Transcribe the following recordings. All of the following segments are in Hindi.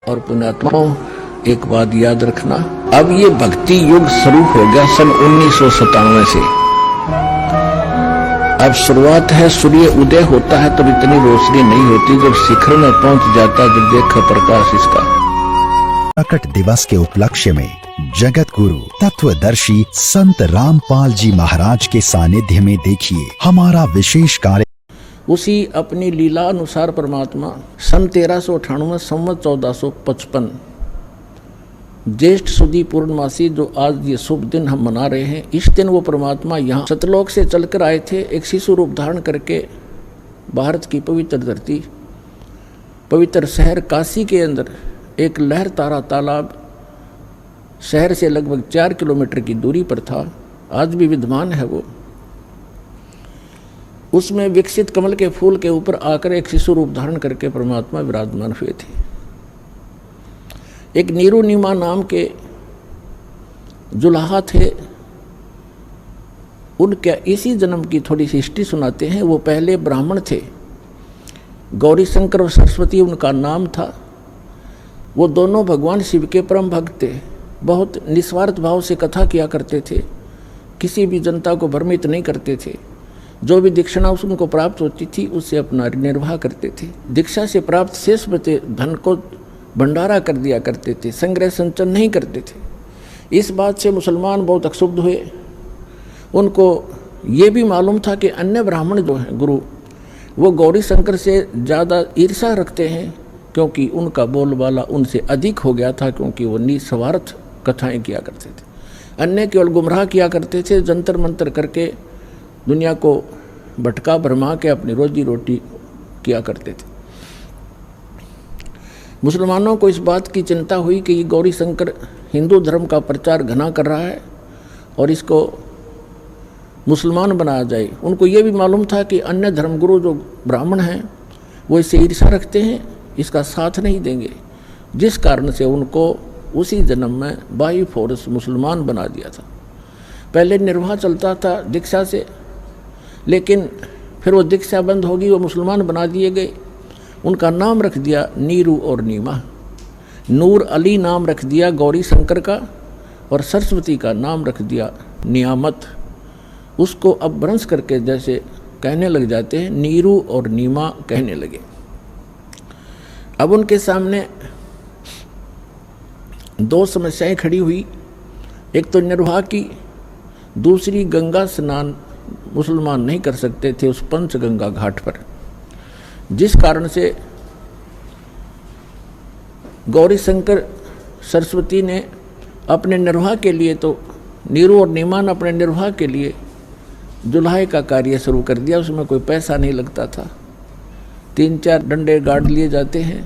और पुण्यात्माओं, एक बात याद रखना, अब ये भक्ति युग शुरू हो गया सन 1997 से। अब शुरुआत है, सूर्य उदय होता है तो इतनी रोशनी नहीं होती, जब शिखर में पहुंच जाता जब देखा प्रकाश इसका। प्रकट दिवस के उपलक्ष्य में जगत गुरु तत्वदर्शी संत रामपाल जी महाराज के सानिध्य में देखिए हमारा विशेष कार्य। उसी अपनी लीला अनुसार परमात्मा सन 1398 संवत 1455 ज्येष्ठ सुदी पूर्णमासी, जो आज ये शुभ दिन हम मना रहे हैं, इस दिन वो परमात्मा यहाँ सतलोक से चलकर आए थे, एक शिशु रूप धारण करके भारत की पवित्र धरती, पवित्र शहर काशी के अंदर एक लहर तारा तालाब शहर से लगभग 4 किलोमीटर की दूरी पर था, आज भी विद्यमान है वो। उसमें विकसित कमल के फूल के ऊपर आकर एक शिशु रूप धारण करके परमात्मा विराजमान हुए थे। एक नीरू नीमा नाम के जुलाहा थे, उनके इसी जन्म की थोड़ी सी हिस्ट्री सुनाते हैं। वो पहले ब्राह्मण थे, गौरी शंकर और सरस्वती उनका नाम था। वो दोनों भगवान शिव के परम भक्त थे, बहुत निस्वार्थ भाव से कथा किया करते थे, किसी भी जनता को भ्रमित नहीं करते थे। जो भी दीक्षाना उनको प्राप्त होती थी उससे अपना निर्वाह करते थे। दीक्षा से प्राप्त शेष बचे धन को भंडारा कर दिया करते थे, संग्रह संचन नहीं करते थे। इस बात से मुसलमान बहुत अक्षुब्ध हुए। उनको ये भी मालूम था कि अन्य ब्राह्मण जो हैं गुरु, वो गौरी शंकर से ज़्यादा ईर्ष्या रखते हैं, क्योंकि उनका बोलबाला उनसे अधिक हो गया था, क्योंकि वो निस्वार्थ कथाएं किया करते थे। अन्य केवल गुमराह किया करते थे, जंतर मंतर करके दुनिया को भटका भरमा के अपनी रोजी रोटी किया करते थे। मुसलमानों को इस बात की चिंता हुई कि ये गौरी शंकर हिंदू धर्म का प्रचार घना कर रहा है और इसको मुसलमान बनाया जाए। उनको ये भी मालूम था कि अन्य धर्मगुरु जो ब्राह्मण हैं वो इससे ईर्ष्या रखते हैं, इसका साथ नहीं देंगे, जिस कारण से उनको उसी जन्म में बाई फोर्स मुसलमान बना दिया था। पहले निर्वाह चलता था दीक्षा से, लेकिन फिर वो दीक्षा बंद होगी, वो मुसलमान बना दिए गए। उनका नाम रख दिया नीरू और नीमा। नूर अली नाम रख दिया गौरी शंकर का, और सरस्वती का नाम रख दिया नियामत। उसको अब भ्रंश करके जैसे कहने लग जाते हैं, नीरू और नीमा कहने लगे। अब उनके सामने दो समस्याएं खड़ी हुई, एक तो निर्वाह की, दूसरी गंगा स्नान मुसलमान नहीं कर सकते थे उस पंचगंगा घाट पर, जिस कारण से गौरी शंकर सरस्वती ने अपने निर्वाह के लिए, तो नीरू और नीमा ने अपने निर्वाह के लिए जुलाहे का कार्य शुरू कर दिया। उसमें कोई पैसा नहीं लगता था, 3-4 डंडे गाड़ लिए जाते हैं,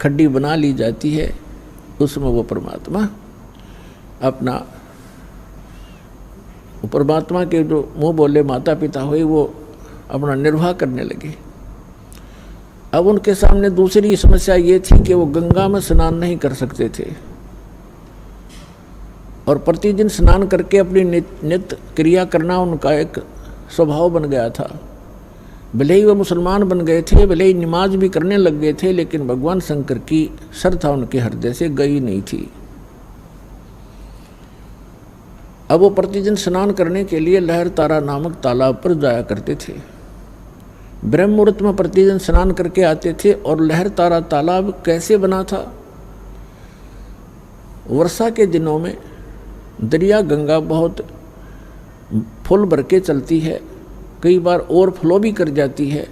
खड्डी बना ली जाती है, उसमें वो परमात्मा अपना, परमात्मा के जो मुँह बोले माता पिता हुए वो अपना निर्वाह करने लगे। अब उनके सामने दूसरी समस्या ये थी कि वो गंगा में स्नान नहीं कर सकते थे, और प्रतिदिन स्नान करके अपनी नित्य क्रिया करना उनका एक स्वभाव बन गया था। भले ही वो मुसलमान बन गए थे, भले ही नमाज भी करने लग गए थे, लेकिन भगवान शंकर की श्रद्धा उनके हृदय से गई नहीं थी। अब वो प्रतिदिन स्नान करने के लिए लहर तारा नामक तालाब पर जाया करते थे। ब्रह्म मुहूर्त में प्रतिदिन स्नान करके आते थे। और लहर तारा तालाब कैसे बना था? वर्षा के दिनों में दरिया गंगा बहुत फुल भर के चलती है, कई बार ओवरफ्लो भी कर जाती है,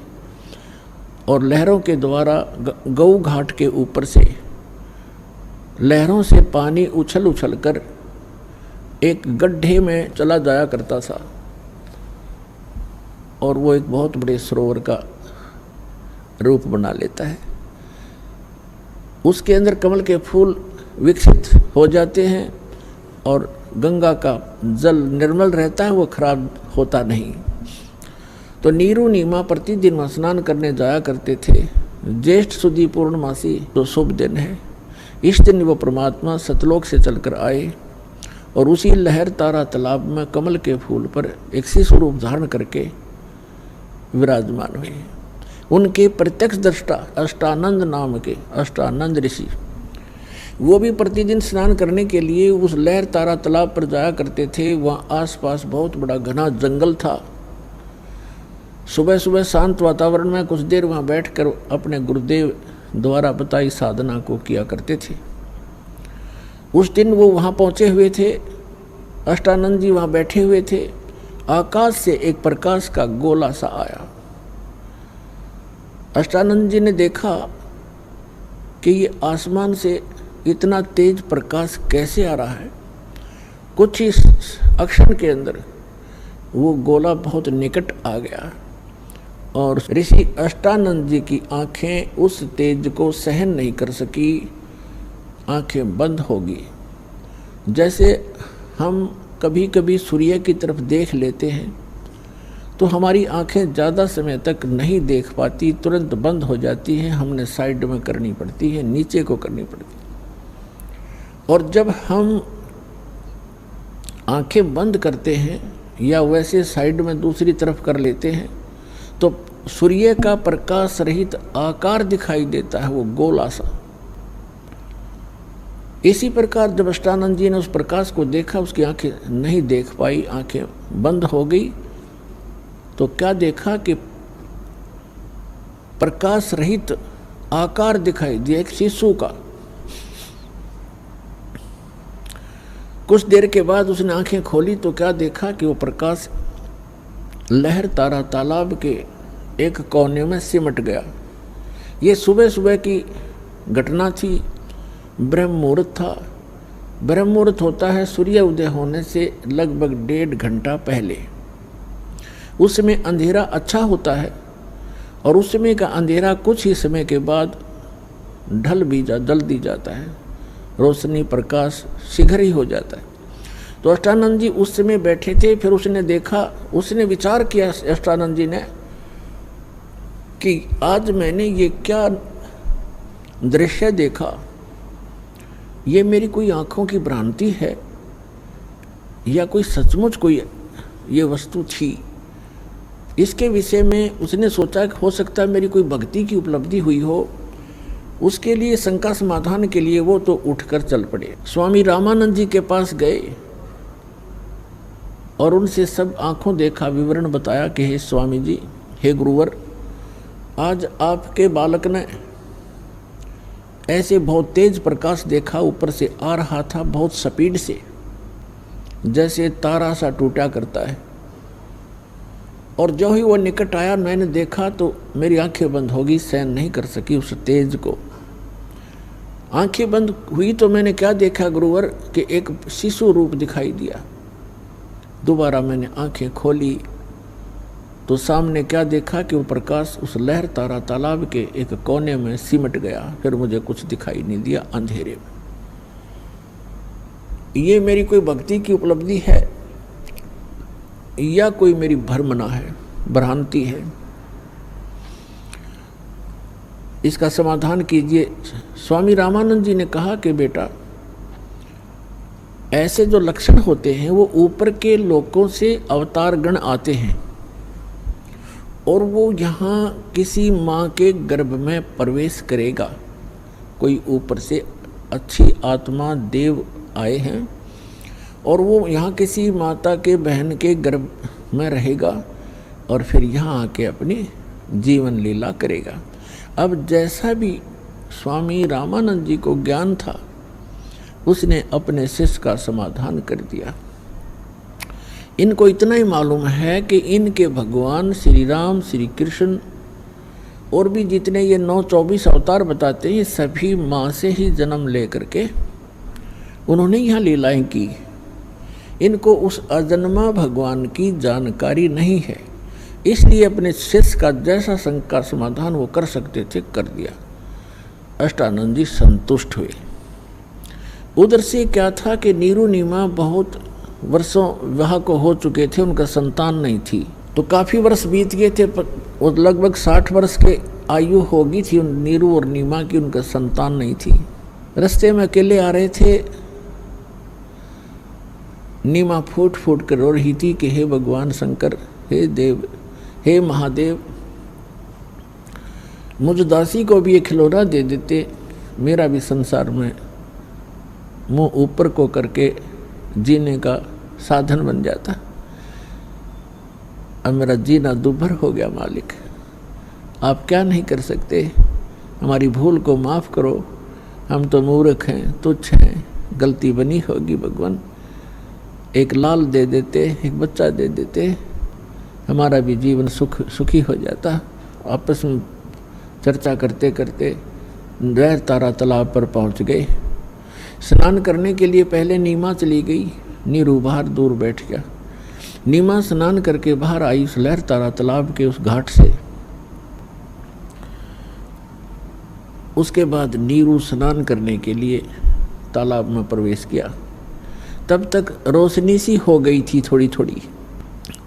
और लहरों के द्वारा गऊ घाट के ऊपर से लहरों से पानी उछल उछल कर एक गड्ढे में चला जाया करता था, और वो एक बहुत बड़े सरोवर का रूप बना लेता है। उसके अंदर कमल के फूल विकसित हो जाते हैं और गंगा का जल निर्मल रहता है, वो खराब होता नहीं। तो नीरू नीमा प्रतिदिन वहाँ स्नान करने जाया करते थे। ज्येष्ठ सुदी पूर्णमासी जो शुभ दिन है, इस दिन वो परमात्मा सतलोक से चलकर आए और उसी लहर तारा तालाब में कमल के फूल पर एक शिशु रूप धारण करके विराजमान हुए। उनके प्रत्यक्ष दृष्टा अष्टानंद नाम के अष्टानंद ऋषि वो भी प्रतिदिन स्नान करने के लिए उस लहर तारा तालाब पर जाया करते थे। वहाँ आसपास बहुत बड़ा घना जंगल था। सुबह सुबह शांत वातावरण में कुछ देर वहाँ बैठकर अपने गुरुदेव द्वारा बताई साधना को किया करते थे। उस दिन वो वहाँ पहुँचे हुए थे। अष्टानंद जी वहाँ बैठे हुए थे। आकाश से एक प्रकाश का गोला सा आया। अष्टानंद जी ने देखा कि ये आसमान से इतना तेज प्रकाश कैसे आ रहा है। कुछ ही क्षण के अंदर वो गोला बहुत निकट आ गया और ऋषि अष्टानंद जी की आंखें उस तेज को सहन नहीं कर सकी। आंखें बंद हो गई। जैसे हम कभी कभी सूर्य की तरफ देख लेते हैं तो हमारी आंखें ज़्यादा समय तक नहीं देख पाती, तुरंत बंद हो जाती हैं। हमने साइड में करनी पड़ती है, नीचे को करनी पड़ती है। और जब हम आंखें बंद करते हैं या वैसे साइड में दूसरी तरफ कर लेते हैं तो सूर्य का प्रकाश रहित आकार दिखाई देता है, वो गोला सा। इसी प्रकार जब अष्टानंद जी ने उस प्रकाश को देखा, उसकी आंखें नहीं देख पाई, आंखें बंद हो गई। तो क्या देखा कि प्रकाश रहित आकार दिखाई दिया, एक शिशु का। कुछ देर के बाद उसने आंखें खोली तो क्या देखा कि वो प्रकाश लहर तारा तालाब के एक कोने में सिमट गया। ये सुबह सुबह की घटना थी। ब्रह्म मुहूर्त था। ब्रह्म मुहूर्त होता है सूर्य उदय होने से लगभग 1.5 घंटा पहले। उस समय अंधेरा अच्छा होता है और उस समय का अंधेरा कुछ ही समय के बाद जल्दी जाता है। रोशनी प्रकाश शीघ्र ही हो जाता है। तो अष्टानंद जी उस समय बैठे थे। फिर उसने देखा, उसने विचार किया अष्टानंद जी ने कि आज मैंने ये क्या दृश्य देखा, ये मेरी कोई आंखों की भ्रांति है या कोई सचमुच कोई ये वस्तु थी। इसके विषय में उसने सोचा कि हो सकता है मेरी कोई भक्ति की उपलब्धि हुई हो। उसके लिए शंका समाधान के लिए वो तो उठकर चल पड़े। स्वामी रामानंद जी के पास गए और उनसे सब आंखों देखा विवरण बताया कि हे स्वामी जी, हे गुरुवर, आज आपके बालक ने ऐसे बहुत तेज प्रकाश देखा, ऊपर से आ रहा था बहुत स्पीड से, जैसे तारा सा टूटा करता है। और जो ही वो निकट आया मैंने देखा तो मेरी आंखें बंद हो गई, सहन नहीं कर सकी उस तेज को। आंखें बंद हुई तो मैंने क्या देखा गुरुवर कि एक शिशु रूप दिखाई दिया। दोबारा मैंने आंखें खोली तो सामने क्या देखा कि वो प्रकाश उस लहर तारा तालाब के एक कोने में सिमट गया। फिर मुझे कुछ दिखाई नहीं दिया अंधेरे में। ये मेरी कोई भक्ति की उपलब्धि है या कोई मेरी भ्रमना है, भ्रांति है? इसका समाधान कीजिए। स्वामी रामानंद जी ने कहा कि बेटा, ऐसे जो लक्षण होते हैं वो ऊपर के लोकों से अवतार गण आते हैं और वो यहाँ किसी माँ के गर्भ में प्रवेश करेगा। कोई ऊपर से अच्छी आत्मा देव आए हैं और वो यहाँ किसी माता के बहन के गर्भ में रहेगा और फिर यहाँ आके अपनी जीवन लीला करेगा। अब जैसा भी स्वामी रामानंद जी को ज्ञान था उसने अपने शिष्य का समाधान कर दिया। इनको इतना ही मालूम है कि इनके भगवान श्री राम, श्री कृष्ण और भी जितने ये 9-24 अवतार बताते हैं, सभी माँ से ही जन्म ले करके उन्होंने यहाँ लीलाएं की। इनको उस अजन्मा भगवान की जानकारी नहीं है, इसलिए अपने शिष्य का जैसा शंका समाधान वो कर सकते थे कर दिया। अष्टानंद जी संतुष्ट हुए। उधर से क्या था कि नीरू नीमा बहुत वर्षों विवाह को हो चुके थे, उनका संतान नहीं थी। तो काफ़ी वर्ष बीत गए थे, वो लगभग 60 वर्ष के आयु होगी थी नीरू और नीमा की, उनका संतान नहीं थी। रास्ते में अकेले आ रहे थे। नीमा फूट फूट कर रो रही थी कि हे भगवान शंकर, हे देव, हे महादेव, मुझ दासी को भी एक खिलौना दे देते, मेरा भी संसार में मुंह ऊपर को करके जीने का साधन बन जाता। अब मेरा जीना दुभर हो गया मालिक, आप क्या नहीं कर सकते, हमारी भूल को माफ़ करो, हम तो मूर्ख हैं, तुच्छ हैं, गलती बनी होगी भगवान, एक लाल दे देते, एक बच्चा दे देते, हमारा भी जीवन सुखी हो जाता। आपस में चर्चा करते करते लहर तारा तालाब पर पहुंच गए। स्नान करने के लिए पहले नीमा चली गई, नीरू बाहर दूर बैठ गया। नीमा स्नान करके बाहर आई उस लहर तारा तालाब के उस घाट से। उसके बाद नीरू स्नान करने के लिए तालाब में प्रवेश किया। तब तक रोशनी सी हो गई थी, थोड़ी थोड़ी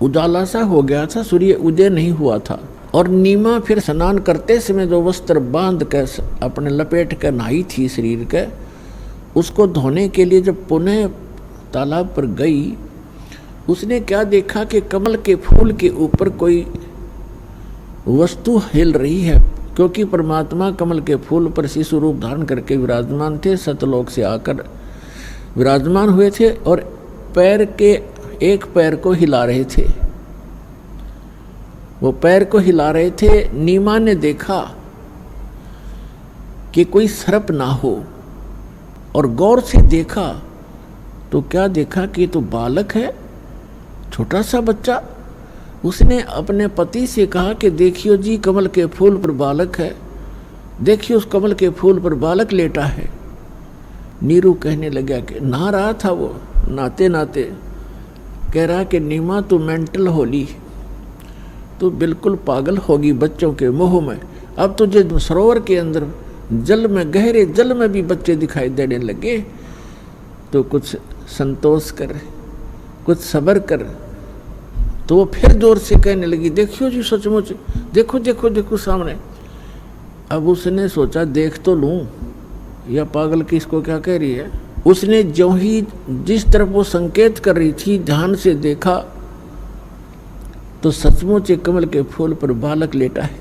उजाला सा हो गया था, सूर्य उदय नहीं हुआ था। और नीमा फिर स्नान करते समय जो वस्त्र बांध कर अपने लपेट कर नहाई थी शरीर के, उसको धोने के लिए जब पुनः तालाब पर गई, उसने क्या देखा कि कमल के फूल के ऊपर कोई वस्तु हिल रही है, क्योंकि परमात्मा कमल के फूल पर शिशु रूप धारण करके विराजमान थे, सतलोक से आकर विराजमान हुए थे और पैर के एक पैर को हिला रहे थे। वो पैर को हिला रहे थे। नीमा ने देखा कि कोई सर्प ना हो और गौर से देखा तो क्या देखा कि तो बालक है, छोटा सा बच्चा। उसने अपने पति से कहा कि देखियो जी, कमल के फूल पर बालक है, देखियो उस कमल के फूल पर बालक लेटा है। नीरू कहने लगा कि नहा रहा था वो, नहाते नहाते कह रहा कि नीमा तू मेंटल होली, तू बिल्कुल पागल होगी बच्चों के मोह में। अब तुझे सरोवर के अंदर जल में, गहरे जल में भी बच्चे दिखाई देने लगे, तो कुछ संतोष कर, कुछ सब्र कर। तो वो फिर जोर से कहने लगी देखियो जी, सचमुच देखो देखो देखो सामने। अब उसने सोचा देख तो लूं, या पागल किसको क्या कह रही है। उसने जो ही जिस तरफ वो संकेत कर रही थी ध्यान से देखा तो सचमुच एक कमल के फूल पर बालक लेटा है।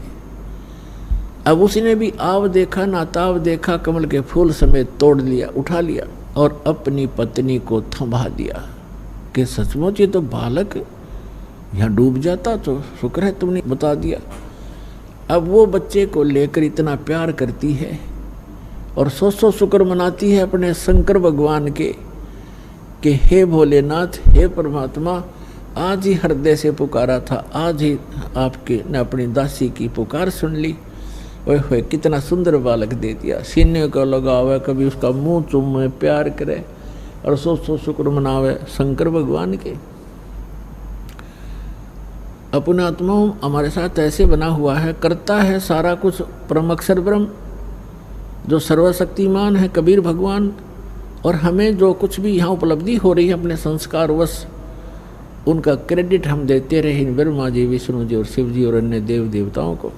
अब उसने भी आव देखा ना ताव देखा, कमल के फूल समेत तोड़ लिया, उठा लिया और अपनी पत्नी को थमा दिया कि सचमुच ये तो बालक यहाँ डूब जाता, तो शुक्र है तुमने बता दिया। अब वो बच्चे को लेकर इतना प्यार करती है और सौ शुक्र मनाती है अपने शंकर भगवान के कि हे भोलेनाथ, हे परमात्मा, आज ही हृदय से पुकारा था, आज ही आपके ने अपनी दासी की पुकार सुन ली। ओए होए कितना सुंदर बालक दे दिया, सीने को लगावे, कभी उसका मुंह चूमे, प्यार करे और सौ शुक्र मनावे शंकर भगवान के। अपने आत्मा हमारे साथ ऐसे बना हुआ है, करता है सारा कुछ परम अक्षर ब्रह्म जो सर्वशक्तिमान है कबीर भगवान। और हमें जो कुछ भी यहाँ उपलब्धि हो रही है अपने संस्कारवश, उनका क्रेडिट हम देते रहे ब्रह्मा जी, विष्णु जी और शिव जी और अन्य देव देवताओं को।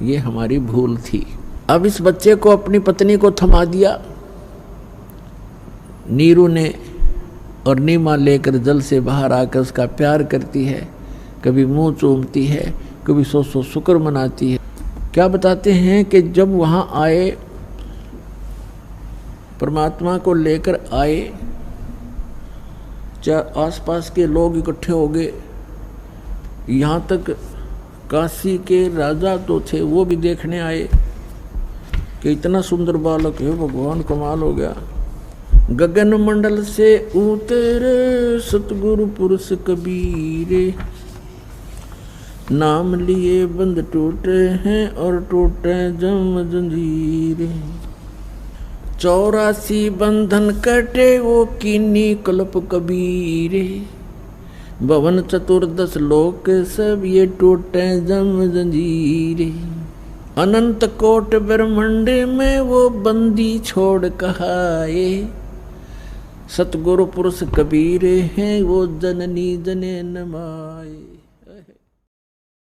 ये हमारी भूल थी। अब इस बच्चे को अपनी पत्नी को थमा दिया नीरू ने, और नीमा लेकर जल से बाहर आकर उसका प्यार करती है, कभी मुंह चूमती है, कभी सौ शुक्र मनाती है। क्या बताते हैं कि जब वहाँ आए, परमात्मा को लेकर आए, चाहे आसपास के लोग इकट्ठे हो गए, यहाँ तक काशी के राजा तो थे वो भी देखने आए कि इतना सुंदर बालक है, भगवान कमाल हो गया। गगन मंडल से उतरे सतगुरु पुरुष कबीरे, नाम लिए बंद टूटे हैं और टूटे जम जंजीरे। 84 बंधन कटे वो कीनी कल्प कबीरे, भवन चतुर्दश लोक सब ये टूटे जम जंजीरे। अनंत कोट ब्रह्मांड में वो बंदी छोड़ कहाए, सतगुरु पुरुष कबीरे हैं वो जननी जने नमाए।